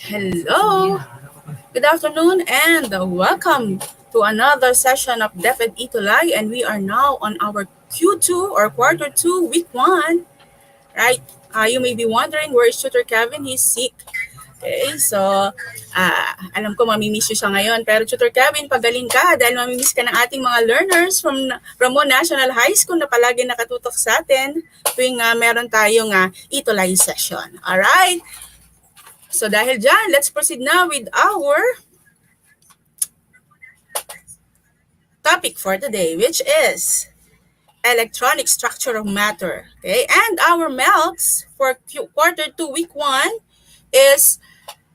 Hello, good afternoon, and welcome to another session of DepEd Itulay. And we are now on our Q2 or quarter 2, week 1, right? You may be wondering where is Tutor Kevin? He's sick. Okay, so alam ko mamimiss nyo siya ngayon. Pero Tutor Kevin, pagaling ka dahil mamimiss ka ng ating mga learners from Ramon National High School na palagi nakatutok sa atin tuwing meron tayong Itulay session. Alright? So dahil dyan, let's proceed now with our topic for today, which is electronic structure of matter. Okay, and our MELCs for quarter 2, week 1 is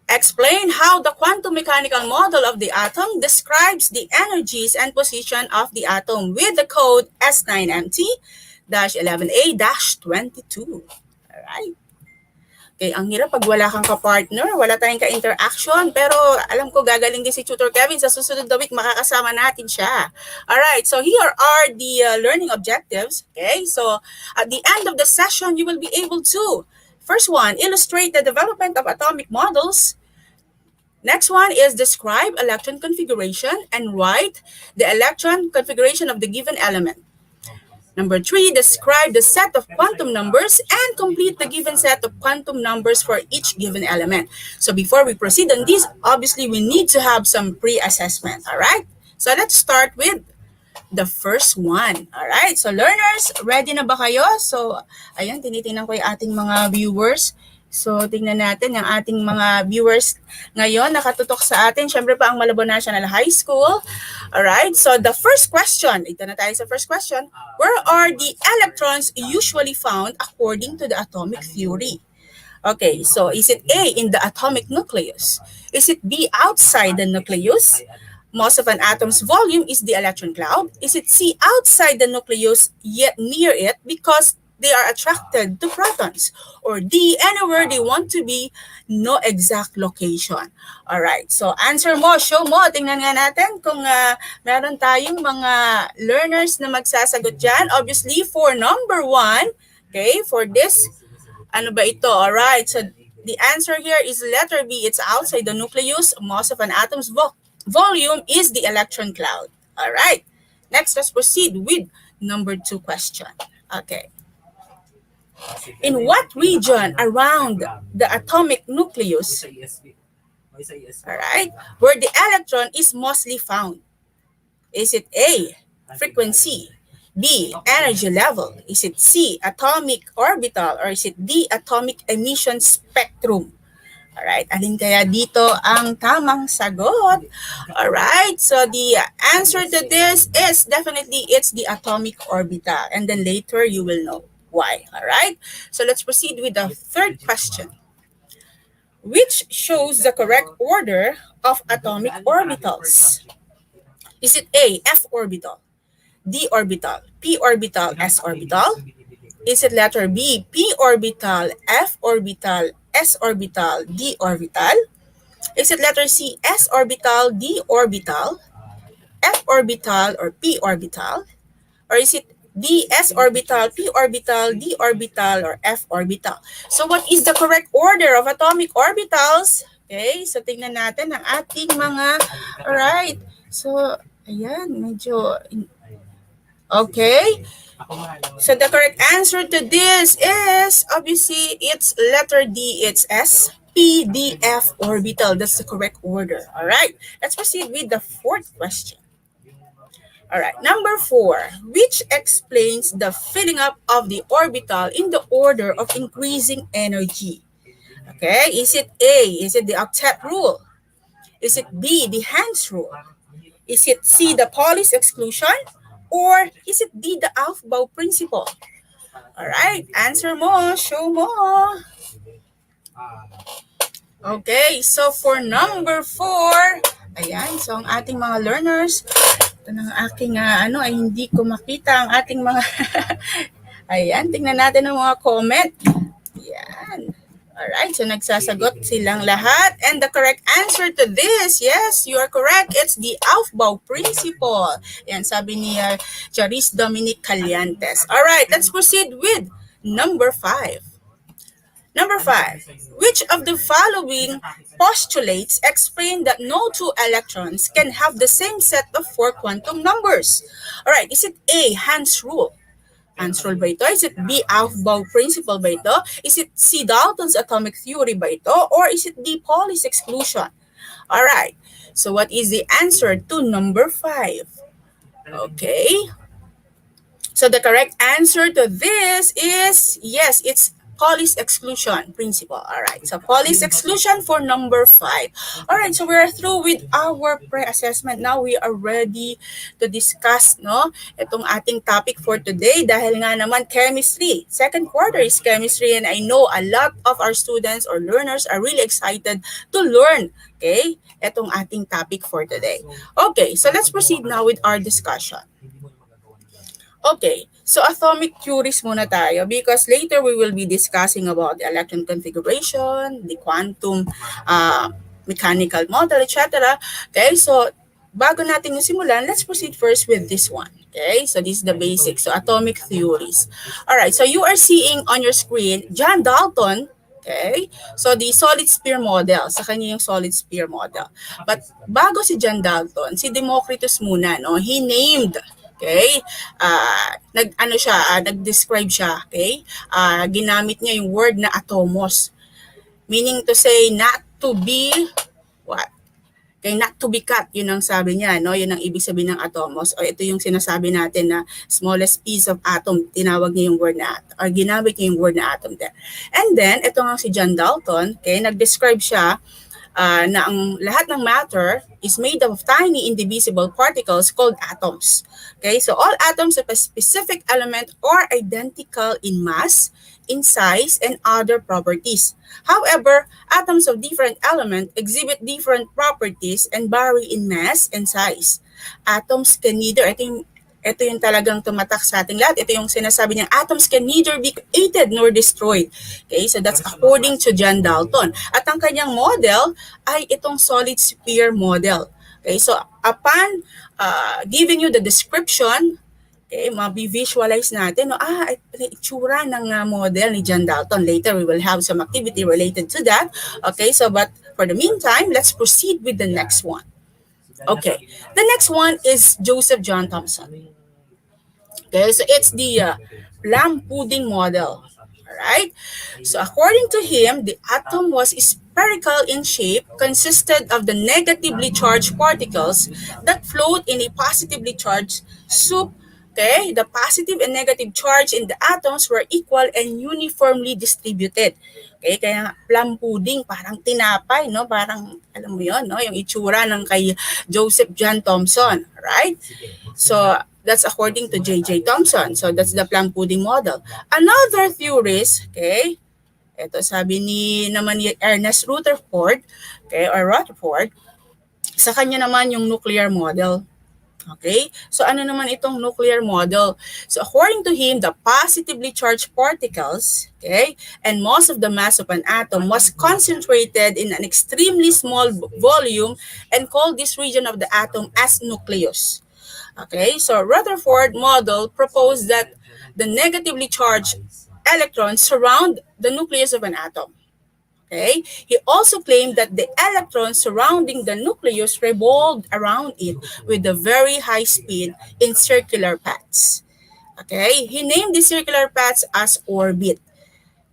explain how the quantum mechanical model of the atom describes the energies and position of the atom with the code S9MT-11A-22. All right. Okay, ang hirap pag wala kang ka-partner, wala tayong ka-interaction, pero alam ko gagaling din si Tutor Kevin. Sa susunod na week, makakasama natin siya. Alright, so here are the learning objectives. Okay, so at the end of the session, you will be able to, first one, illustrate the development of atomic models. Next one is describe electron configuration and write the electron configuration of the given element. Number 3, describe the set of quantum numbers and complete the given set of quantum numbers for each given element. So before we proceed on this, obviously we need to have some pre-assessment, all right? So let's start with the first one, all right? So learners, ready na ba kayo? So ayan, tinitingnan ko yung ating mga viewers. So, tingnan natin yung ating mga viewers ngayon nakatutok sa atin. Siyempre pa ang Malabon National High School. Alright, so the first question. Ito na tayo sa first question. Where are the electrons usually found according to the atomic theory? Okay, so is it A, in the atomic nucleus? Is it B, outside the nucleus? Most of an atom's volume is the electron cloud. Is it C, outside the nucleus yet near it because they are attracted to protons? Or D, anywhere they want to be, no exact location. Alright, so answer mo, show mo. Tingnan nga natin kung meron tayong mga learners na magsasagot dyan. Obviously, for number 1, okay, for this, ano ba ito? Alright, so the answer here is letter B. It's outside the nucleus. Most of an atom's volume is the electron cloud. Alright, next, let's proceed with number 2 question. Okay. In what region around the atomic nucleus, alright, where the electron is mostly found? Is it A, frequency, B, energy level, is it C, atomic orbital, or is it D, atomic emission spectrum? Alright, alin kaya dito ang tamang sagot? Alright, so the answer to this is definitely it's the atomic orbital, and then later you will know why. All right, so let's proceed with the third question. Which shows the correct order of atomic orbitals? Is it A, F orbital, D orbital, P orbital, S orbital? Is it letter B, P orbital, F orbital, S orbital, D orbital? Is it letter C, S orbital, D orbital, F orbital, or P orbital? Or is it D, S orbital, P orbital, D orbital, or F orbital? So what is the correct order of atomic orbitals? Okay, so tingnan natin ang ating mga, alright. So, ayan, medyo, okay. So the correct answer to this is, obviously, it's letter D, it's S, P, D, F orbital. That's the correct order. Alright, let's proceed with the fourth question. All right, number 4, which explains the filling up of the orbital in the order of increasing energy? Okay, is it A, is it the octet rule? Is it B, the Hans rule? Is it C, the Pauli's exclusion? Or is it D, the Aufbau principle? All right, answer mo, show mo. Okay, so for number 4, ayan, so ang ating mga learners, ng aking ay hindi ko makita ang ating mga ayan, tingnan natin ang mga comment. Ayan. Alright, so nagsasagot silang lahat. And the correct answer to this, yes, you are correct. It's the Aufbau principle. Ayan, sabi ni Charis Dominic Caliantes. Alright, let's proceed with number 5. Number 5, which of the following postulates explain that no two electrons can have the same set of 4 quantum numbers? All right, is it A, Hans rule? Hans rule ba ito? Is it B, Aufbau principle ba ito? Is it C, Dalton's atomic theory ba ito? Or is it D, Pauli's exclusion? All right, so what is the answer to number 5? Okay, so the correct answer to this is, yes, it's Pauli's exclusion principle. All right, so Pauli's exclusion for number 5. All right, so we are through with our pre-assessment. Now we are ready to discuss, no, itong ating topic for today dahil nga naman chemistry. Second quarter is chemistry, and I know a lot of our students or learners are really excited to learn, okay, itong ating topic for today. Okay, so let's proceed now with our discussion. Okay, so atomic theories muna tayo because later we will be discussing about the electron configuration, the quantum mechanical model, etc. Okay, so bago natin yung simulan, let's proceed first with this one. Okay, so this is the basics. So atomic theories. All right, so you are seeing on your screen John Dalton. Okay, so the solid sphere model, sa kanya yung solid sphere model. But bago si John Dalton, si Democritus muna, no, he named, okay, nag-describe siya, okay, ginamit niya yung word na atomos, meaning to say not to be, what? Okay, not to be cut, yun ang sabi niya, no? Yun ang ibig sabihin ng atomos. O ito yung sinasabi natin na smallest piece of atom, tinawag niya yung word na atom, or ginamit niya yung word na atom there. And then, ito nga si John Dalton, okay, nag-describe siya na ang lahat ng matter is made of tiny indivisible particles called atoms. Okay, so all atoms of a specific element are identical in mass, in size, and other properties. However, atoms of different elements exhibit different properties and vary in mass and size. Atoms can neither, ito yung talagang tumatak sa ating lahat. Ito yung sinasabi niya, atoms can neither be created nor destroyed. Okay, so that's according to John Dalton. At ang kanyang model ay itong solid sphere model. Okay, so upon giving you the description, okay, mabi-visualize natin, no, itsura ng model ni John Dalton. Later, we will have some activity related to that. Okay, so but for the meantime, let's proceed with the next one. Okay, the next one is Joseph John Thomson. Okay, so it's the plum pudding model. All right, so according to him, the atom was spherical in shape, consisted of the negatively charged particles that float in a positively charged soup. Okay, the positive and negative charge in the atoms were equal and uniformly distributed. Okay, kaya plum pudding, parang tinapay, no? Parang, alam mo yun, no? Yung itsura ng kay Joseph John Thomson, right? So, that's according to J.J. Thomson. So, that's the plum pudding model. Another theorist, okay, ito sabi naman ni Ernest Rutherford, okay, or Rutherford, sa kanya naman yung nuclear model. Okay, so ano naman itong nuclear model? So according to him, the positively charged particles, okay, and most of the mass of an atom was concentrated in an extremely small volume and called this region of the atom as nucleus. Okay, so Rutherford model proposed that the negatively charged electrons surround the nucleus of an atom. Okay. He also claimed that the electrons surrounding the nucleus revolved around it with a very high speed in circular paths. Okay. He named the circular paths as orbit.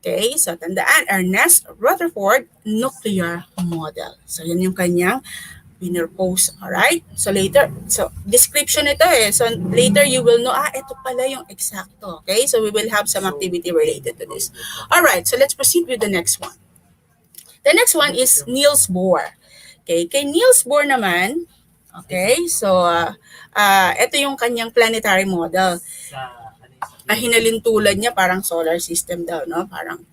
Okay. So, tandaan, Ernest Rutherford nuclear model. So, yun yung kanyang pinropose. Alright? So, later, so, description ito eh. So, later you will know, ito pala yung exacto. Okay. So, we will have some activity related to this. Alright. So, let's proceed with the next one. The next one is Niels Bohr. Okay, kay Niels Bohr naman, okay, so ito yung kanyang planetary model. Hinalintulan niya parang solar system daw, no? Parang,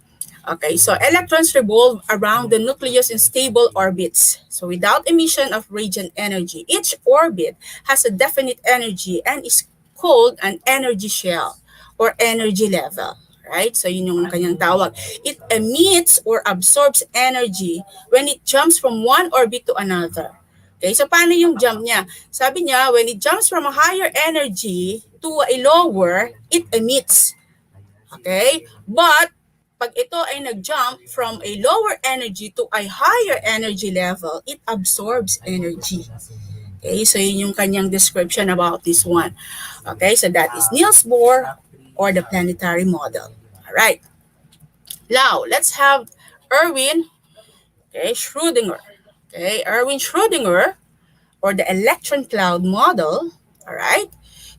okay, so electrons revolve around the nucleus in stable orbits. So without emission of radiant energy, each orbit has a definite energy and is called an energy shell or energy level. Right? So yun yung kanyang tawag. It emits or absorbs energy when it jumps from one orbit to another. Okay, so paano yung jump niya? Sabi niya, when it jumps from a higher energy to a lower, it emits. Okay? But pag ito ay nag-jump from a lower energy to a higher energy level, it absorbs energy. Okay, so yun yung kanyang description about this one. Okay, so that is Niels Bohr or the planetary model. All right. Now, let's have Erwin, Schrödinger. Okay, Erwin Schrödinger or the electron cloud model. All right.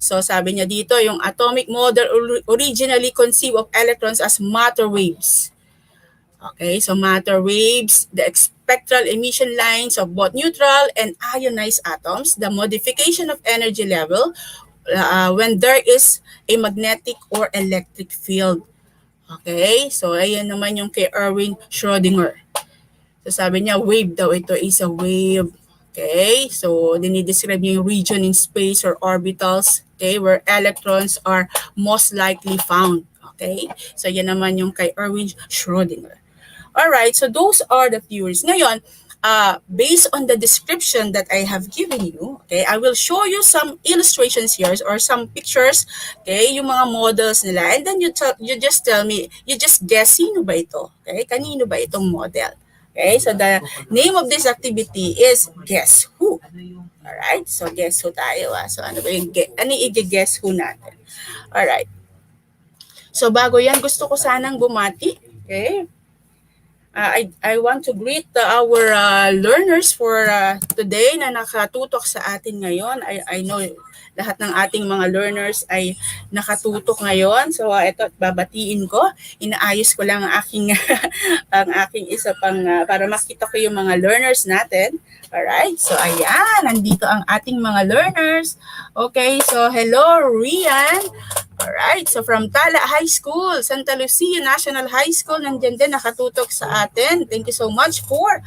So sabi niya dito, yung atomic model originally conceived of electrons as matter waves. Okay, so matter waves, the spectral emission lines of both neutral and ionized atoms, the modification of energy level when there is a magnetic or electric field. Okay, so ayan naman yung kay Erwin Schrödinger. So sabi niya, wave daw ito is a wave. Okay, so dinidescribe niya yung region in space or orbitals, okay, where electrons are most likely found. Okay, so yan naman yung kay Erwin Schrödinger. Alright, so those are the theories. Ngayon, based on the description that I have given you, okay, I will show you some illustrations here or some pictures, okay, yung mga models nila, and then you just tell me, you just guess, sino ba ito? Okay, kanino ba itong model? Okay, so the name of this activity is Guess Who. Alright, so guess who tayo. So ano ba yung i-guess who natin? Alright. So bago yan, gusto ko sanang bumati. Okay. I want to greet our learners for today na nakatutok sa atin ngayon. I know lahat ng ating mga learners ay nakatutok ngayon. So ito, babatiin ko. Inaayos ko lang ang aking, ang aking isa pang para makita ko yung mga learners natin. Alright, so ayan, nandito ang ating mga learners. Okay, so hello Rian. Alright, so from Tala High School, Santa Lucia National High School, nandiyan din nakatutok sa atin. Thank you so much for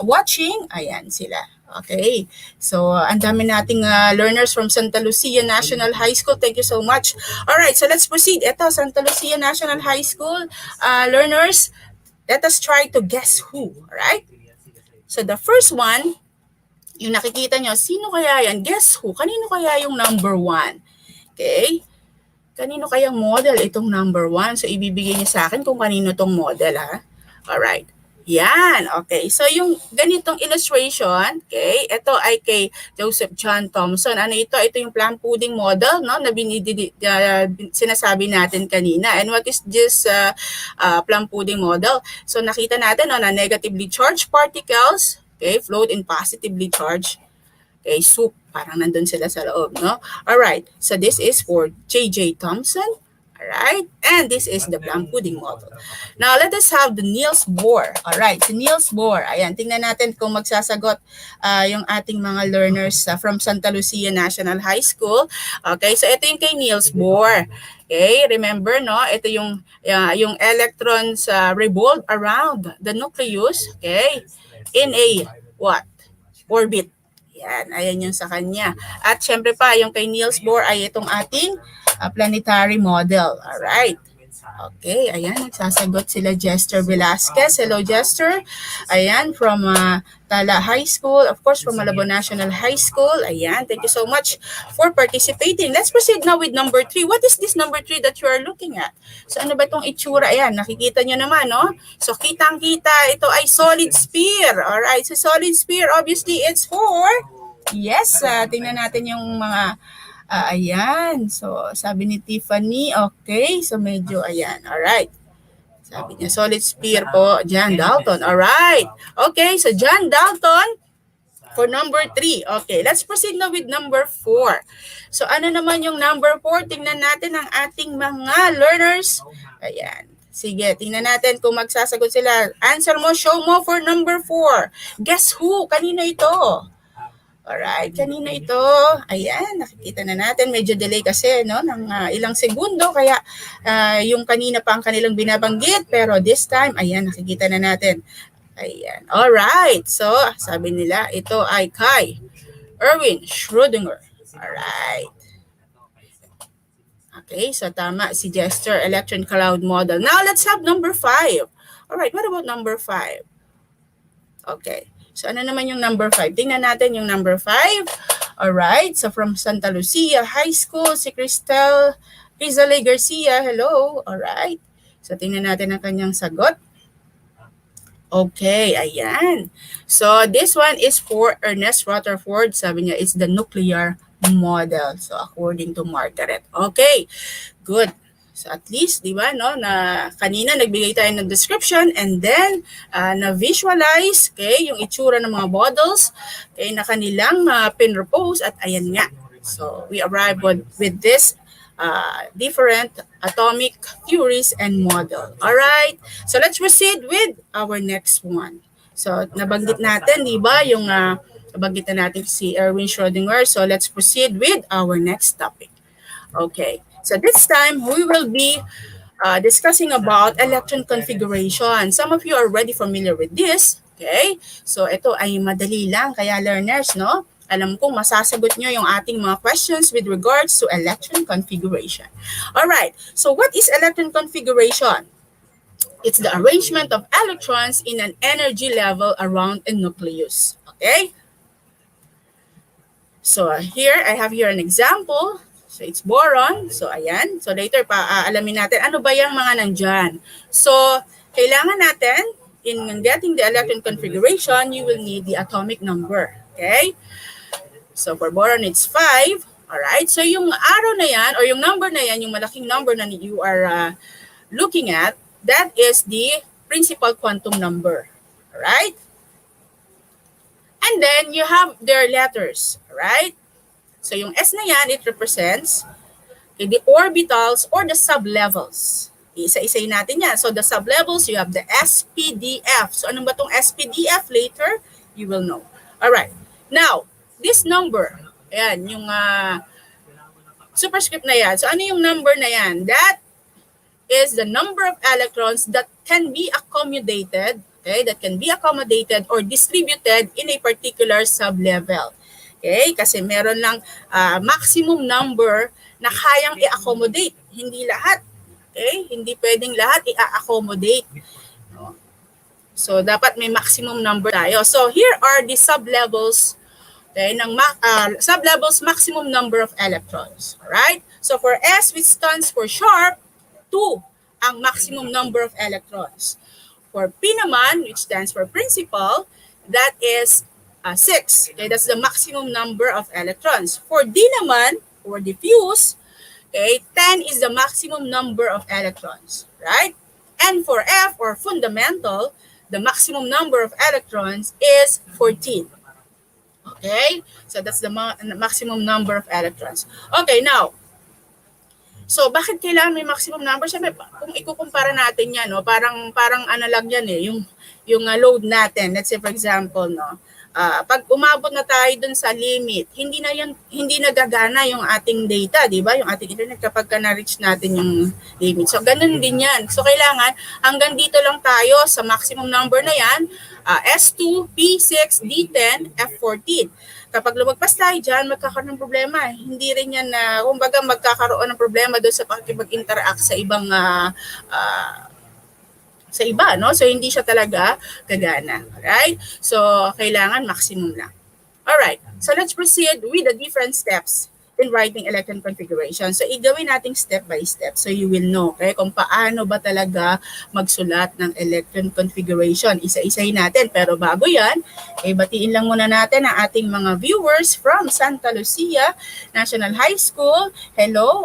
watching. Ayan sila. Okay, so ang dami nating learners from Santa Lucia National High School. Thank you so much. Alright, so let's proceed. Ito, Santa Lucia National High School learners, let us try to guess who. Alright? So the first one, yung nakikita nyo, sino kaya yan? Guess who? Kanino kaya yung number 1? Okay? Kanino kayang model itong number 1? So ibibigay niyo sa akin kung kanino tong model, ha? Alright. Yan. Okay. So yung ganitong illustration, okay, ito ay kay Joseph John Thomson. Ano ito? Ito yung plum pudding model, no, na sinasabi natin kanina. And what is this plum pudding model? So nakita natin, no, na negatively charged particles, okay, float in positively charged, okay, soup. Parang nandun sila sa loob, no? Alright. So this is for J.J. Thomson. Alright, and this is the plum pudding model. Now, let us have the Niels Bohr. Alright, si Niels Bohr. Ayan, tingnan natin kung magsasagot yung ating mga learners from Santa Lucia National High School. Okay, so ito yung kay Niels Bohr. Okay, remember, no? Ito yung electrons revolve around the nucleus, okay, in a what? Orbit. Yan, ayan yung sa kanya. At syempre pa, yung kay Niels Bohr ay itong ating planetary model. Alright. Okay, ayan, nagsasagot sila Jester Velasquez. Hello, Jester. Ayan, from Tala High School. Of course, from Malabon National High School. Ayan, thank you so much for participating. Let's proceed now with number 3. What is this number 3 that you are looking at? So, ano ba itong itsura? Ayan, nakikita nyo naman, no? So, kitang-kita, ito ay solid sphere. Alright, so solid sphere, obviously, it's for, yes, tingnan natin yung mga ayan. So, sabi ni Tiffany, okay. So, medyo, ayan. Alright. Sabi niya, solid sphere po, John Dalton. Alright. Okay, so John Dalton for number 3. Okay, let's proceed now with number 4. So, ano naman yung number 4? Tingnan natin ang ating mga learners. Ayan. Sige, tingnan natin kung magsasagot sila. Answer mo, show mo for number 4. Guess who? Kanino ito? Alright, kanina ito, ayan, nakikita na natin, medyo delay kasi, no, ng ilang segundo, kaya yung kanina pa ang kanilang binabanggit, pero this time, ayan, nakikita na natin. Ayan, alright, so, sabi nila, ito ay kay Erwin Schrödinger. Alright. Okay, so tama, si Jester, electron cloud model. Now, let's have number 5. Alright, what about number 5? Okay. So, ano naman yung number 5? Tingnan natin yung number 5. Alright. So, from Santa Lucia High School, si Rizale Garcia. Hello. Alright. So, tingnan natin ang kanyang sagot. Okay, ayan. So, this one is for Ernest Rutherford. Sabi niya, it's the nuclear model. So, according to Margaret. Okay, good. So, at least, di ba, no, na kanina nagbigay tayo ng description and then na-visualize, okay, yung itsura ng mga models, okay, na kanilang pinropose at ayan nga. So, we arrived with this different atomic theories and model. All right. So let's proceed with our next one. So nabanggit natin, di ba, yung nabanggit na natin si Erwin Schrödinger. So let's proceed with our next topic. Okay. So this time we will be discussing about electron configuration. Some of you are already familiar with this. Okay. So ito ay madali lang, kaya learners, no? Alam kong masasagot nyo yung ating mga questions with regards to electron configuration. Alright, so what is electron configuration? It's the arrangement of electrons in an energy level around a nucleus. Okay? So here, I have here an example. So it's boron. So ayan. So later pa alamin natin ano ba yung mga nandyan. So kailangan natin, in getting the electron configuration, you will need the atomic number. Okay? So for boron, it's 5. Alright, so yung arrow na yan, or yung number na yan, yung malaking number na you are looking at, that is the principal quantum number. Alright? And then you have their letters. Alright? So yung S na yan, it represents the orbitals or the sublevels. Isa-isay natin yan. So the sublevels, you have the SPDF. So ano ba itong SPDF? Later, you will know. Alright. Now, this number, ayan, yung superscript na yan. So, ano yung number na yan? That is the number of electrons that can be accommodated, okay, that can be accommodated or distributed in a particular sublevel. Okay, kasi meron lang maximum number na kayang i-accommodate. Hindi lahat. Okay, hindi pwedeng lahat i-accommodate. So, dapat may maximum number tayo. So, here are the sublevels, okay, ng sublevels maximum number of electrons. Alright? So for S, which stands for sharp, 2 ang maximum number of electrons. For P naman, which stands for principal, that is 6. Okay, that's the maximum number of electrons. For D naman, or diffuse, okay, 10 is the maximum number of electrons. Right? And for F, or fundamental, the maximum number of electrons is 14. Okay? So that's the maximum number of electrons. Okay, now, so bakit kailangan may maximum number? Sabi, kung ikukumpara natin yan, no, parang ano lang yan eh, yung load natin. Let's say for example, no, pag umabot na tayo dun sa limit, hindi na gagana yung ating data, di ba? Yung ating internet kapag na-reach natin yung limit. So ganun din yan. So kailangan hanggang dito lang tayo sa maximum number na yan, S2, P6, D10, F14. Kapag lumagpas tayo dyan, magkakaroon ng problema. Hindi rin yan na, kumbaga magkakaroon ng problema doon sa pakikipag-interact sa ibang sa iba, no? So, hindi siya talaga gagana. Alright? So, kailangan maximum lang. Alright. So, let's proceed with the different steps in writing electron configuration. So, igawin natin step by step so you will know, okay, kung paano ba talaga magsulat ng electron configuration. Isa-isahin natin. Pero bago yan, batiin lang muna natin ang ating mga viewers from Santa Lucia National High School. Hello,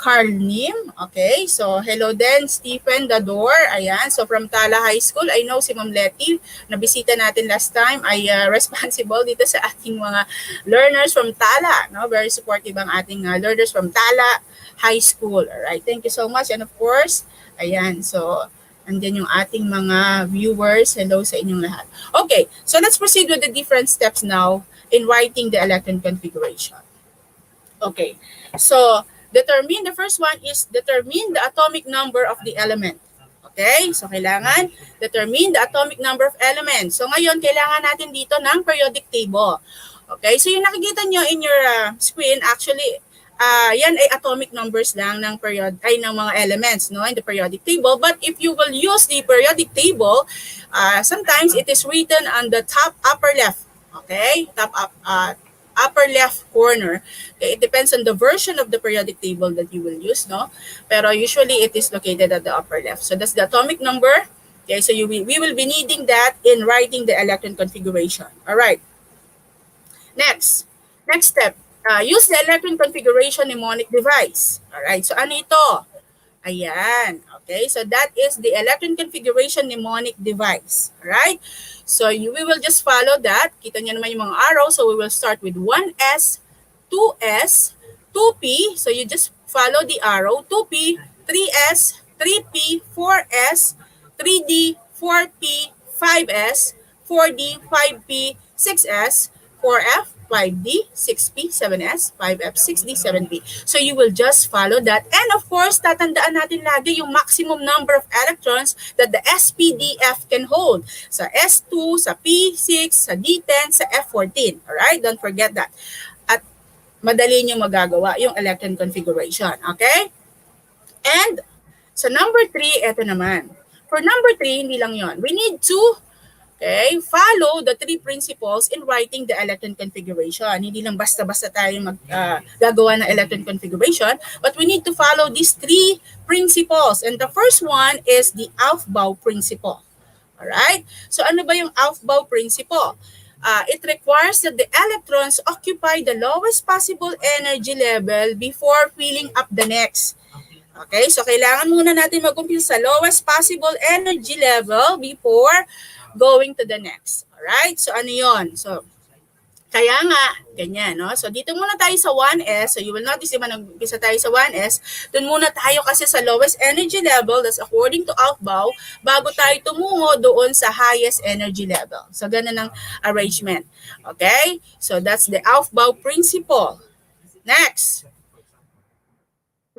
Carl Nim. Okay, so hello din, Stephen Dador. Ayan, so from Tala High School, I know si Ma'am Letty, na bisita natin last time, ay responsible dito sa ating mga learners from Tala. No? Very supportive ang ating learners from Tala High School. Alright, thank you so much. And of course, ayan, so andyan yung ating mga viewers. Hello sa inyong lahat. Okay, so let's proceed with the different steps now in writing the electron configuration. Okay, so the first one is determine the atomic number of the element. Okay? So, kailangan determine the atomic number of elements. So, ngayon, kailangan natin dito ng periodic table. Okay? So, yung nakikita nyo in your screen, actually, yan ay atomic numbers lang ng ng mga elements, no, in the periodic table. But if you will use the periodic table, sometimes it is written on the top upper left. Okay? upper left corner. Okay, it depends on the version of the periodic table that you will use, no? Pero usually it is located at the upper left. So that's the atomic number. Okay, so we will be needing that in writing the electron configuration. All right. Next step, use the electron configuration mnemonic device. All right, so ano ito? Ayan. Okay, so that is the electron configuration mnemonic device. All right, so we will just follow that. Kita niyo naman yung mga arrow. So we will start with 1s, 2s, 2p. So you just follow the arrow. 2p, 3s, 3p, 4s, 3d, 4p, 5s, 4d, 5p, 6s, 4f, 5d, 6p, 7s, 5f, 6d, 7p. So you will just follow that. And of course, tatandaan natin lagi yung maximum number of electrons that the SPDF can hold. Sa S2, sa P6, sa D10, sa F14. Alright? Don't forget that. At madali nyo magagawa yung electron configuration. Okay? And sa number 3, eto naman. For number 3, hindi lang yon. We need to follow the 3 principles in writing the electron configuration. Hindi lang basta-basta tayo gagawa ng electron configuration, but we need to follow these 3 principles. And the first one is the Aufbau principle. Alright? So ano ba yung Aufbau principle? It requires that the electrons occupy the lowest possible energy level before filling up the next. Okay? So kailangan muna natin mag-umpisa sa lowest possible energy level before going to the next. Alright? So, ano yun? So, kaya nga, ganyan, no? So, dito muna tayo sa 1s. So, you will notice, diba, nag-umpisa tayo sa 1s. Doon muna tayo kasi sa lowest energy level, that's according to Aufbau, bago tayo tumungo doon sa highest energy level. So, ganun ang arrangement. Okay? So, that's the Aufbau principle. Next.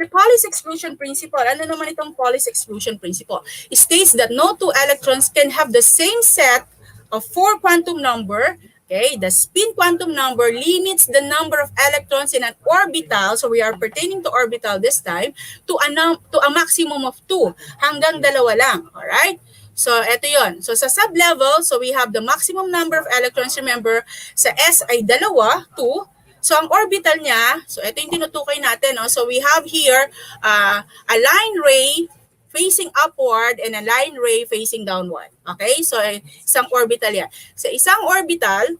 The Pauli's exclusion principle. Ano naman itong Pauli's exclusion principle? It states that no 2 electrons can have the same set of 4 quantum number. Okay, the spin quantum number limits the number of electrons in an orbital. So we are pertaining to orbital this time to a maximum of 2. Hanggang 2 lang. All right? So ito 'yon. So sa sub-level, so we have the maximum number of electrons. Remember, sa S ay 2, 2. So, ang orbital niya, so ito yung tinutukoy natin. No? So, we have here a line ray facing upward and a line ray facing downward. Okay? So, isang orbital yan. Sa isang orbital,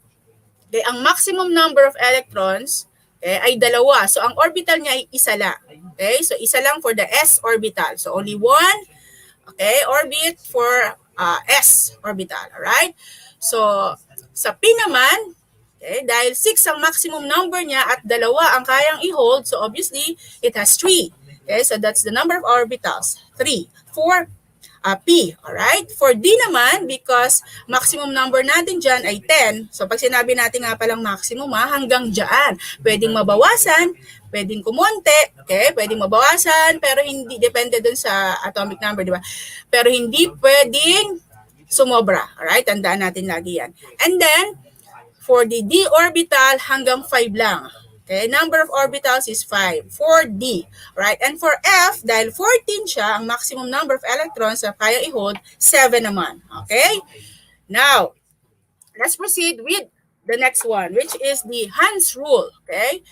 okay, ang maximum number of electrons ay 2. So, ang orbital niya ay isa lang. Okay? So, isa lang for the S orbital. So, only one orbit for S orbital. Alright? So, sa P naman, dahil 6 ang maximum number niya at 2 ang kayang i-hold, so obviously, it has 3. Okay, so that's the number of orbitals. 3. For P, alright? For D naman, because maximum number natin dyan ay 10, so pag sinabi natin nga palang maximum, hanggang dyan. Pwedeng mabawasan, pwedeng kumonte, okay? Pwedeng mabawasan, pero hindi, depende dun sa atomic number, di ba? Pero hindi pwedeng sumobra, alright? Tandaan natin lagi yan. And then, for the D orbital, hanggang 5 lang. Okay, number of orbitals is 5 for D. Right? And for F, dahil 14 siya, ang maximum number of electrons na kaya i-hold, 7 naman. Okay? Now, let's proceed with the next one, which is the Hans rule. Okay?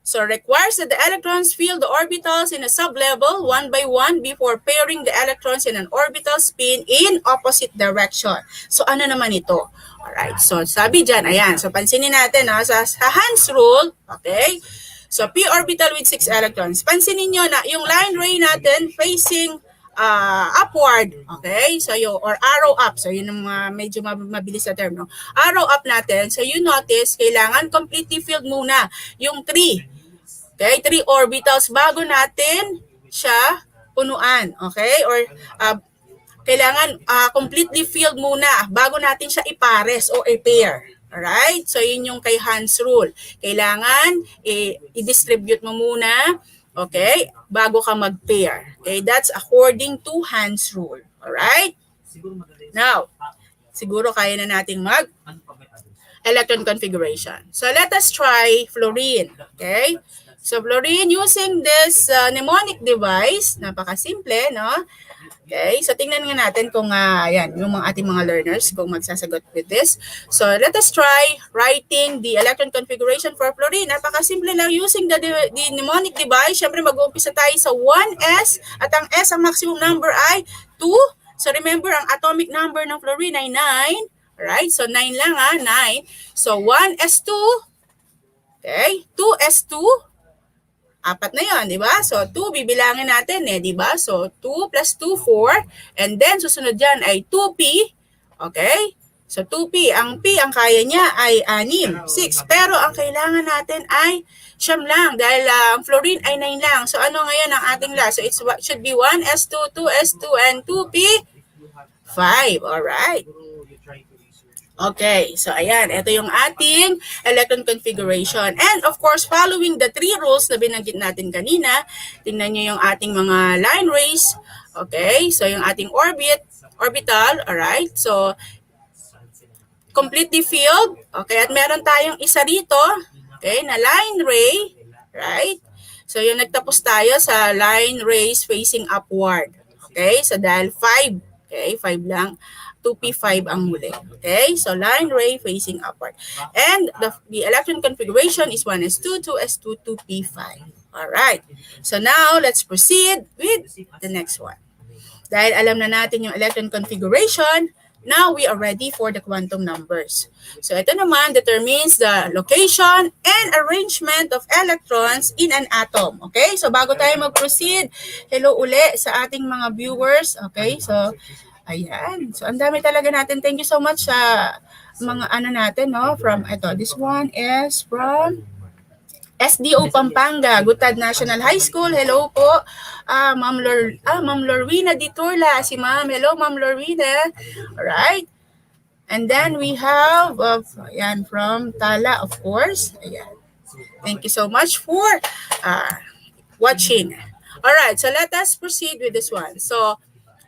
So, requires that the electrons fill the orbitals in a sublevel 1 by 1 before pairing the electrons in an orbital spin in opposite direction. So, ano naman ito? Alright, so sabi dyan, ayan. So, pansinin natin, sa Hans rule, okay? So, p orbital with 6 electrons. Pansinin nyo na yung line ray natin facing upward, okay? So, or arrow up. So, yun ang medyo mabilis na term, no? Arrow up natin. So, you notice, kailangan completely filled muna yung 3. Okay, 3 orbitals bago natin siya punuan. Okay? Or kailangan completely filled muna bago natin siya ipares o i-pair. Alright? So, yun yung kay Hans rule. Kailangan i-distribute mo muna, okay, bago ka mag-pair. Okay? That's according to Hans rule. Alright? Now, siguro kaya na nating electron configuration. So, let us try fluorine. Okay? So, fluorine, using this mnemonic device, napakasimple, no? Okay, so tingnan nga natin kung ayan, yung mga ating mga learners kung magsasagot with this. So let us try writing the electron configuration for fluorine. Napakasimple lang using the mnemonic device. Siyempre mag-uumpisa tayo sa 1s at ang S, ang maximum number ay 2. So remember, ang atomic number ng fluorine ay 9. Alright, so 9 lang 9. So 1s2, okay, 2s2, apat na yon, di ba? So, 2 bibilangin natin di ba? So, 2 plus 2, 4. And then, susunod dyan ay 2p. Okay? So, 2p. Ang p, ang kaya niya ay 6, 6. Pero, ang kailangan natin ay siyam lang dahil ang fluorine ay 9 lang. So, ano ngayon ang ating last? So, it should be 1s2, 2s2, and 2p, 5. Alright. Okay, so ayan, ito yung ating electron configuration. And of course, following the 3 rules na binanggit natin kanina, tingnan nyo yung ating mga line race. Okay, so yung ating orbital, alright, so completely filled. Okay, at meron tayong isa rito, okay, na line ray, right? So yung nagtapos tayo sa line rays facing upward. Okay, so dahil 5, okay, 5 lang. 2p5 ang muli. Okay? So, line ray facing upward. And the electron configuration is 1s2, 2s2, 2p5. Alright. So, now, let's proceed with the next one. Dahil alam na natin yung electron configuration, now we are ready for the quantum numbers. So, ito naman determines the location and arrangement of electrons in an atom. Okay? So, bago tayo mag-proceed, hello uli sa ating mga viewers. Okay? So, ayan. So, ang dami talaga natin. Thank you so much sa mga ano natin, no? From, this one is from SDO Pampanga, Gutad National High School. Hello po. Ma'am Lorwina Diturla. Si Ma'am. Hello, Ma'am Lorwina. Alright. And then we have, ayan, from Tala, of course. Ayan. Thank you so much for watching. Alright, so let us proceed with this one. So,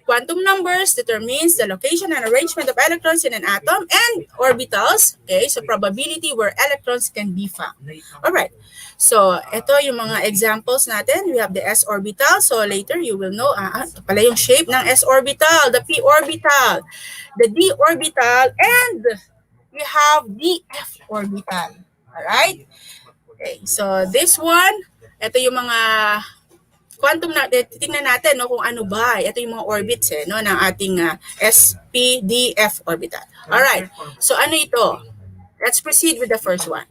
quantum numbers determines the location and arrangement of electrons in an atom and orbitals. Okay, so probability where electrons can be found. All right. So, ito yung mga examples natin. We have the s orbital. So, later you will know, ito pala yung shape ng s orbital, the p orbital, the d orbital, and we have the f orbital. All right? Okay, so this one, ito yung mga quantum na titingnan natin kung ano ba. Ito yung mga orbits ng ating S, P, D, F orbital. All right. So ano ito? Let's proceed with the first one.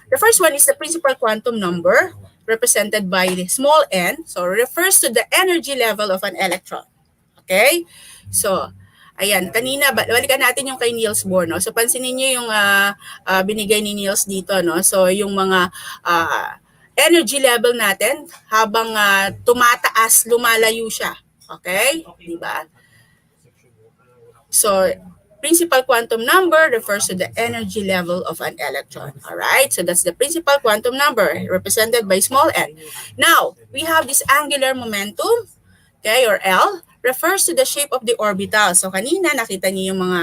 The first one is the principal quantum number represented by the small n. So refers to the energy level of an electron. Okay? So ayan, kanina balikan natin yung kay Niels Bohr, no? So pansinin niyo yung binigay ni Niels dito, no? So yung mga energy level natin habang tumataas, lumalayo siya. Okay? Diba? So, principal quantum number refers to the energy level of an electron. Alright? So, that's the principal quantum number represented by small n. Now, we have this angular momentum, okay, or L, refers to the shape of the orbital. So, kanina nakita niyo yung mga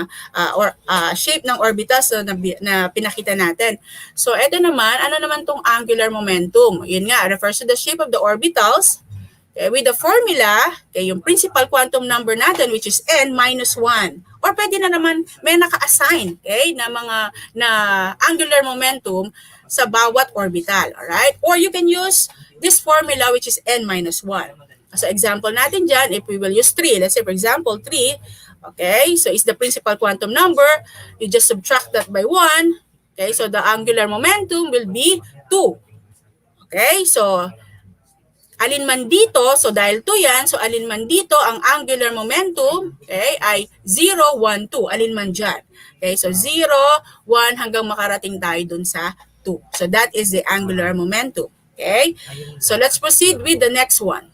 shape ng orbitals na pinakita natin. So, ito naman, ano naman tong angular momentum? Yun nga, refers to the shape of the orbitals. Okay, with the formula, okay, yung principal quantum number natin, which is n minus 1. Or pwede na naman, may naka-assign, okay, na angular momentum sa bawat orbital. Alright? Or you can use this formula, which is n minus 1. So, example natin dyan, if we will use 3, let's say, for example, 3, okay, so is the principal quantum number, you just subtract that by 1, okay, so the angular momentum will be 2. Okay, so, alin man dito, so dahil 2 yan, so alin man dito, ang angular momentum, okay, ay 0, 1, 2, alin man dyan. Okay, so 0, 1, hanggang makarating tayo dun sa 2. So, that is the angular momentum. Okay, so let's proceed with the next one.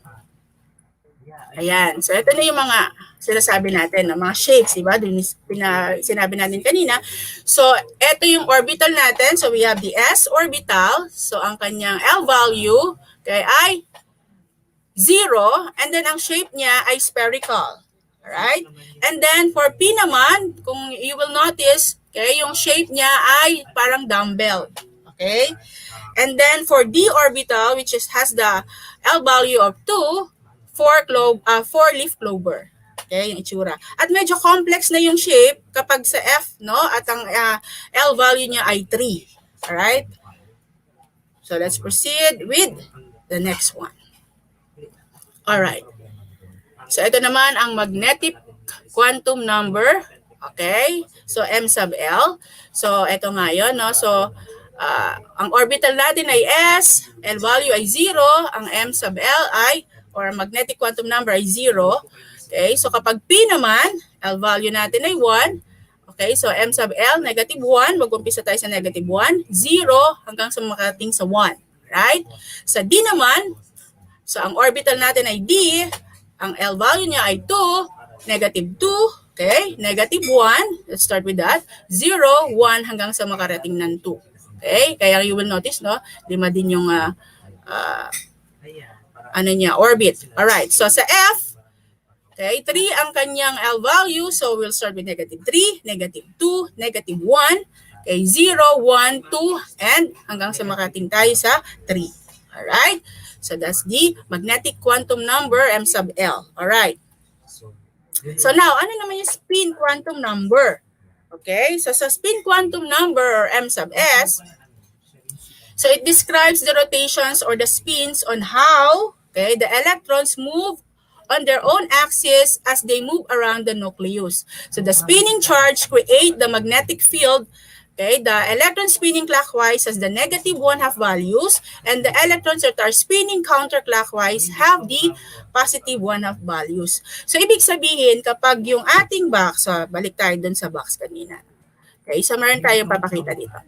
Ayan. So, ito na yung mga sinasabi natin, mga shapes, diba? Sinabi natin kanina. So, ito yung orbital natin. So, we have the S orbital. So, ang kanyang L value, okay, ay 0. And then, ang shape niya ay spherical. Alright? And then, for P naman, kung you will notice, okay, yung shape niya ay parang dumbbell. Okay? And then, for D orbital, which has the L value of 2, 4 leaf clover. Okay, yung itsura. At medyo complex na yung shape kapag sa F, no? At ang L value niya ay 3. Alright? So let's proceed with the next one. Alright. So ito naman ang magnetic quantum number. Okay? So M sub L. So ito nga yun, no? So ang orbital natin ay S, L value ay 0, ang M sub L ay, or magnetic quantum number ay 0. Okay, so kapag P naman, L value natin ay 1. Okay, so M sub L, negative 1. Mag-umpisa tayo sa negative 1. 0 hanggang sa makarating sa 1. Right? Sa D naman, so ang orbital natin ay D. Ang L value niya ay 2. Negative 2. Okay, negative 1. Let's start with that. 0, 1 hanggang sa makarating ng 2. Okay, kaya you will notice, no? 5 din yung orbit. Alright, so sa F, okay, 3 ang kanyang L value. So, we'll start with negative 3, negative 2, negative 1, okay, 0, 1, 2, and hanggang sa makarating tayo sa 3. Alright? So, that's the magnetic quantum number, M sub L. Alright. So, now, ano naman yung spin quantum number? Okay, so sa spin quantum number, or M sub S, so it describes the rotations or the spins on how, okay, the electrons move on their own axis as they move around the nucleus. So the spinning charge create the magnetic field. Okay, the electrons spinning clockwise has the negative 1/2 values, and the electrons that are spinning counterclockwise have the positive 1/2 values. So ibig sabihin, kapag yung ating box, so balik tayo dun sa box kanina. Okay, so meron tayong papakita dito.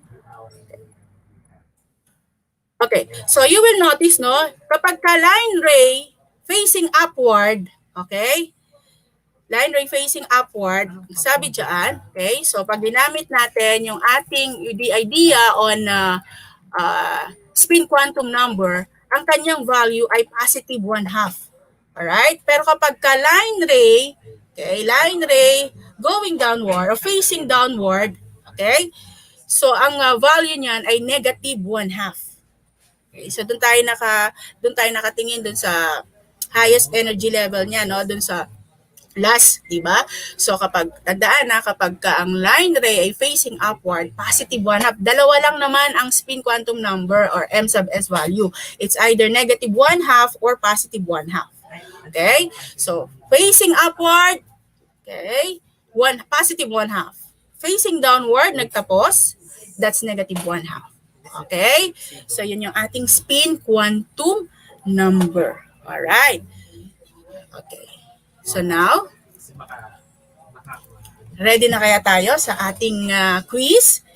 Okay, so you will notice, no, kapag ka line ray facing upward, okay? Line ray facing upward, sabi dyan, okay? So, pag ginamit natin yung ating the idea on spin quantum number, ang kanyang value ay positive 1/2. Alright? Pero kapag ka line ray, okay, line ray going downward or facing downward, okay? So, ang value niyan ay negative 1/2. Okay, so doon tayo nakatingin doon sa highest energy level niya, no, doon sa last, di ba? So kapag tandaan na kapag ang line ray ay facing upward, positive 1/2, dalawa lang naman ang spin quantum number or M sub S value. It's either negative 1/2 or positive 1/2. Okay? So facing upward, okay, positive 1/2. Facing downward, nagtapos, that's negative 1/2. Okay? So, yun yung ating spin quantum number. Alright. Okay. So, now, ready na kaya tayo sa ating quiz?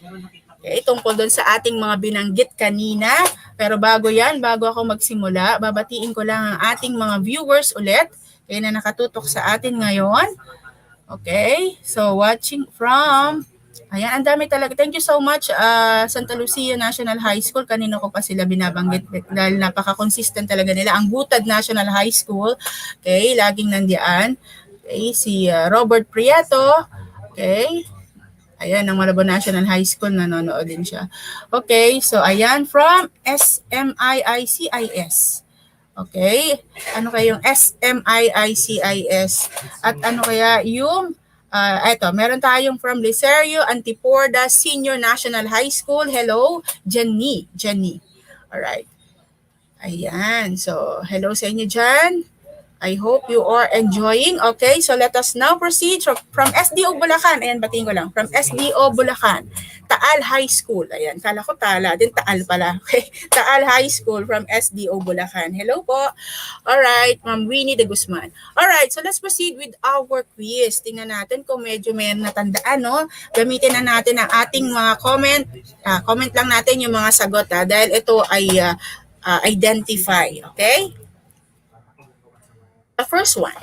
Okay, tungkol doon sa ating mga binanggit kanina. Pero bago yan, bago ako magsimula, babatiin ko lang ang ating mga viewers ulit. Okay, na nakatutok sa atin ngayon. Okay, so watching from... Ayan, ang dami talaga. Thank you so much, Santa Lucia National High School. Kanina ko pa sila binabanggit dahil napaka-consistent talaga nila. Ang Butad National High School, okay, laging nandiyan. Okay, si Robert Prieto, okay. Ayan, ang Malabo National High School, nanonood din siya. Okay, so ayan, from SMIICIS. Okay, ano kaya yung SMIICIS? At ano kaya yung... Eto, meron tayong from Licerio Antiporda Senior National High School. Hello, Jenny. Alright. Ayan. So, hello sa inyo dyan. I hope you are enjoying. Okay, so let us now proceed from SDO Bulacan. Ayan, batiin ko lang. From SDO Bulacan. Taal High School. Ayan, kala ko Tala. Din Taal pala. Okay, Taal High School from SDO Bulacan. Hello po. Alright, Ma'am Winnie de Guzman. Alright, so let's proceed with our quiz. Tingnan natin kung medyo may natandaan, no? Gamitin na natin ang ating mga comment. Comment lang natin yung mga sagot, dahil ito ay identify. Okay? The first one.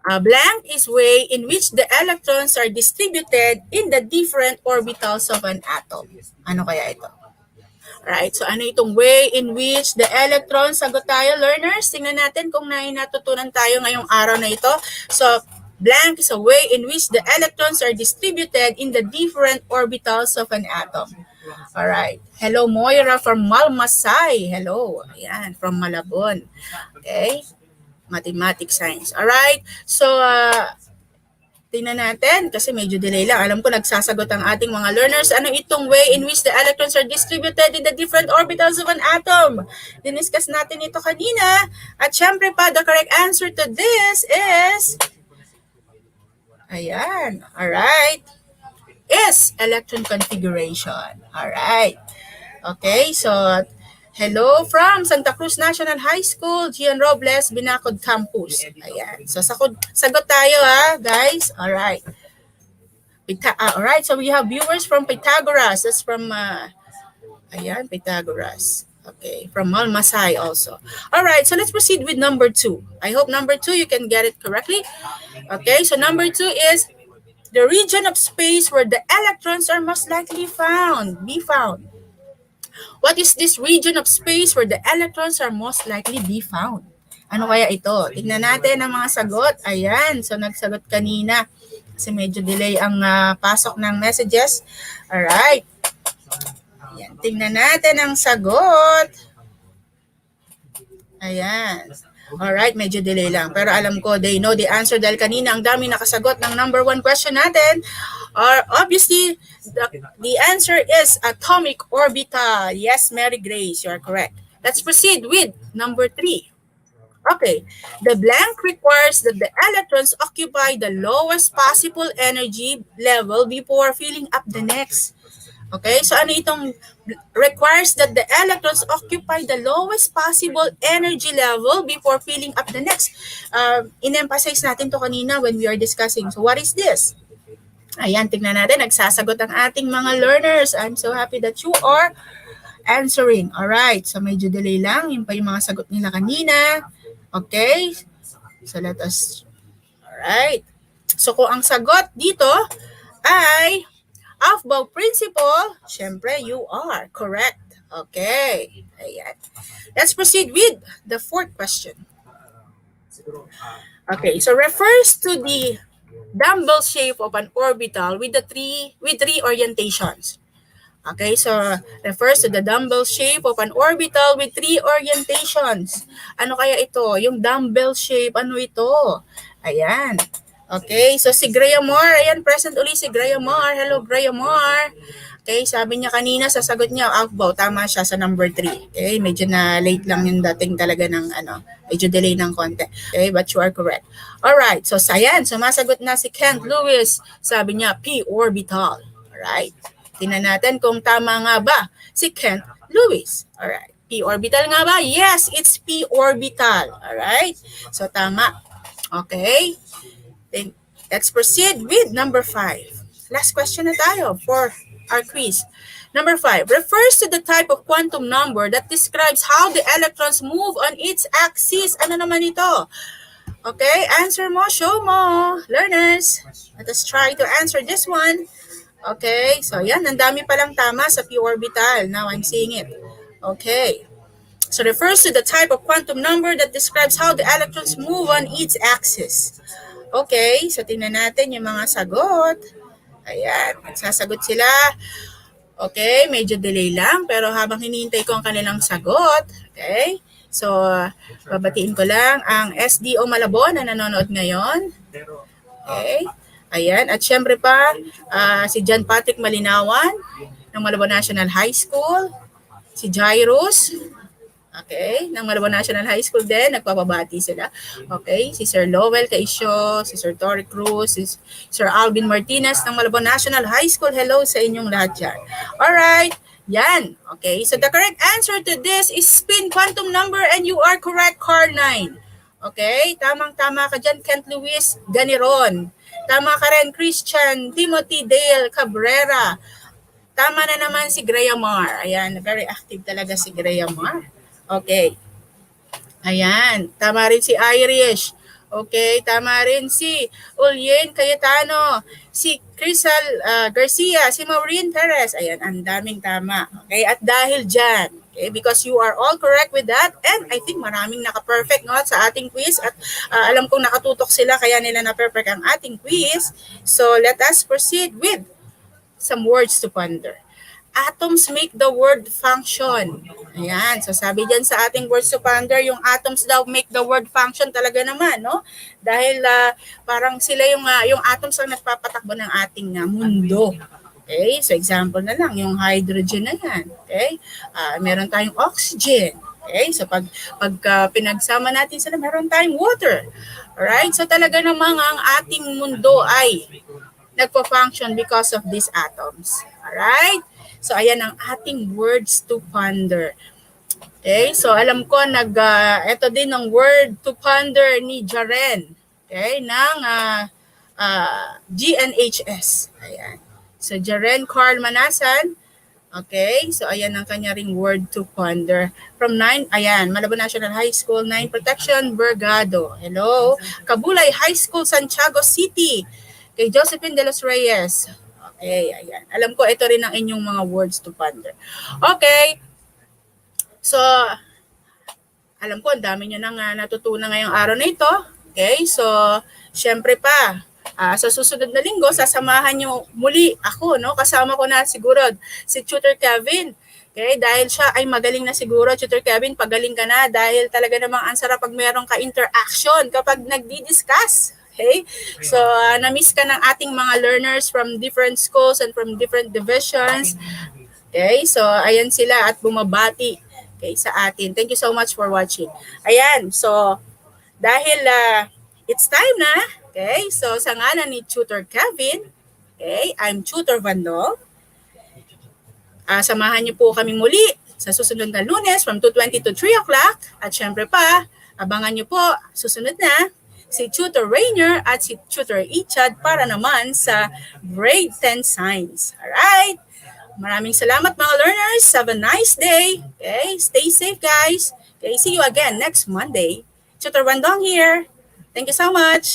Blank is way in which the electrons are distributed in the different orbitals of an atom. Ano kaya ito? Right, so ano itong way in which the electrons, sagot tayo learners, tingnan natin kung natutunan tayo ngayong araw na ito. So, blank is a way in which the electrons are distributed in the different orbitals of an atom. Alright, hello Moira from Malmasay. Hello, ayan, from Malabon. Okay. Mathematics Science. Alright? So, tingnan natin kasi medyo delay lang. Alam ko nagsasagot ang ating mga learners. Ano itong way in which the electrons are distributed in the different orbitals of an atom? Diniscuss natin ito kanina. At syempre pa, the correct answer to this is, ayan, alright, is electron configuration. Alright. Okay, so hello from Santa Cruz National High School, Gian Robles, Binacod Campus. Ayan. So sagot tayo guys. All right. All right, so we have viewers from Pythagoras. That's from ayan, Pythagoras. Okay, from Malmasay also. All right, so let's proceed with number 2. I hope number 2 you can get it correctly. Okay, so number 2 is the region of space where the electrons are most likely be found. What is this region of space where the electrons are most likely be found? Ano kaya ito? Tingnan natin ang mga sagot. Ayan, so nagsagot kanina. Kasi medyo delay ang pasok ng messages. Alright. Ayan, tingnan natin ang sagot. Ayan. Alright, medyo delay lang. Pero alam ko, they know the answer dahil kanina ang dami nakasagot ng number 1 question natin. Obviously, the answer is atomic orbital. Yes, Mary Grace, you are correct. Let's proceed with number 3. Okay, the blank requires that the electrons occupy the lowest possible energy level before filling up the next. Okay, so ano itong requires that the electrons occupy the lowest possible energy level before filling up the next. In-emphasize natin to kanina when we are discussing. So what is this? Ayan, tingnan natin. Nagsasagot ang ating mga learners. I'm so happy that you are answering. Alright, so medyo delay lang. Yun pa yung mga sagot nila kanina. Okay, so let us... Alright. So kung ang sagot dito ay Aufbau principle, syempre you are correct. Okay. Ayan. Let's proceed with the 4th question. Okay, so refers to the dumbbell shape of an orbital with three orientations. Okay, so refers to the dumbbell shape of an orbital with 3 orientations. Ano kaya ito? Yung dumbbell shape, ano ito? Ayan. Okay, so si Grayamar, ayan, present uli si Grayamar. Hello, Grayamar. Okay, sabi niya kanina, sa sagot niya, Aufbau, tama siya sa number 3. Okay, medyo na late lang yung dating talaga ng, medyo delay ng konti. Okay, but you are correct. Alright, so ayan, sumasagot na si Kent Lewis. Sabi niya, p orbital. Alright, tingnan natin kung tama nga ba si Kent Lewis. Alright, p orbital nga ba? Yes, it's p orbital. Alright, so tama. Okay. Then, let's proceed with number 5. Last question na tayo for our quiz. Number 5 refers to the type of quantum number that describes how the electrons move on its axis. Ano naman ito? Okay, answer mo, show mo. Learners, let us try to answer this one. Okay, so yan, ang dami palang tama sa p orbital. Now I'm seeing it. Okay. So refers to the type of quantum number that describes how the electrons move on its axis. Okay, so tingnan natin yung mga sagot. Ayan, magsasagot sila. Okay, medyo delay lang, pero habang hinihintay ko ang kanilang sagot, okay, so babatiin ko lang ang SDO Malabon na nanonood ngayon. Okay, ayan, at syempre pa si John Patrick Malinawan ng Malabon National High School, si Jairus, okay, ng Malabon National High School din, nagpapabati sila. Okay, si Sir Lowell Caisio, si Sir Torre Cruz, si Sir Alvin Martinez ng Malabon National High School. Hello sa inyong lahat dyan. Alright, yan. Okay, so the correct answer to this is spin quantum number and you are correct, Car 9. Okay, tamang-tama ka dyan, Kent Lewis Ganiron. Tama ka rin, Christian Timothy Dale Cabrera. Tama na naman si Grayamar. Ayan, very active talaga si Grayamar. Okay. Ayan. Tama rin si Irish. Okay. Tama rin si Ulyen Cayetano. Si Crisal Garcia. Si Maureen Perez. Ayan. Ang daming tama. Okay. At dahil dyan, okay, because you are all correct with that, and I think maraming naka-perfect no, sa ating quiz. At alam kong nakatutok sila kaya nila na-perfect ang ating quiz. So, let us proceed with some words to ponder. atoms make the word function. Ayan. So sabi dyan sa ating words to ponder, yung atoms daw make the word function talaga naman, no? Dahil parang sila yung atoms ang nagpapatakbo ng ating mundo. Okay? So example na lang, yung hydrogen na yan. Okay? Meron tayong oxygen. Okay? So pag pinagsama natin sila, meron tayong water. Alright? So talaga namang ang ating mundo ay nagpo-function because of these atoms. Alright? So, ayan ang ating words to ponder. Okay? So, alam ko, ito din ang word to ponder ni Jaren. Okay? Ng GNHS. Ayan. So, Jaren Carl Manasan. Okay? So, ayan ang kanya ring word to ponder. From 9, ayan, Malabo National High School, 9 Protection, Bergado. Hello? Kabulay High School, Santiago City. Kay Josephine de los Reyes. Okay, ayan. Alam ko, ito rin ang inyong mga words to ponder. Okay. So, alam ko, ang dami nyo nang natutunan ngayong araw na ito. Okay, so, syempre pa, sa susunod na linggo, sasamahan nyo muli ako, no? Kasama ko na siguro si Tutor Kevin. Okay, dahil siya ay magaling na siguro, Tutor Kevin, pagaling ka na dahil talaga namang ang sarap pag mayroong ka-interaction kapag nagdi-discuss. Okay? So, na-miss ka ng ating mga learners from different schools and from different divisions. Okay? So, ayan sila at bumabati okay, sa atin. Thank you so much for watching. Ayan. So, dahil it's time na, okay? So, sa ngalan ni Tutor Kevin, okay, I'm Tutor Vandol. Samahan niyo po kami muli sa susunod na Lunes from 2:20 to 3 o'clock. At syempre pa, abangan niyo po susunod na si Tutor Rainier at si Tutor Ichad para naman sa Grade 10 Science. Alright? Maraming salamat mga learners. Have a nice day. Okay? Stay safe guys. Okay? See you again next Monday. Tutor Bandong here. Thank you so much.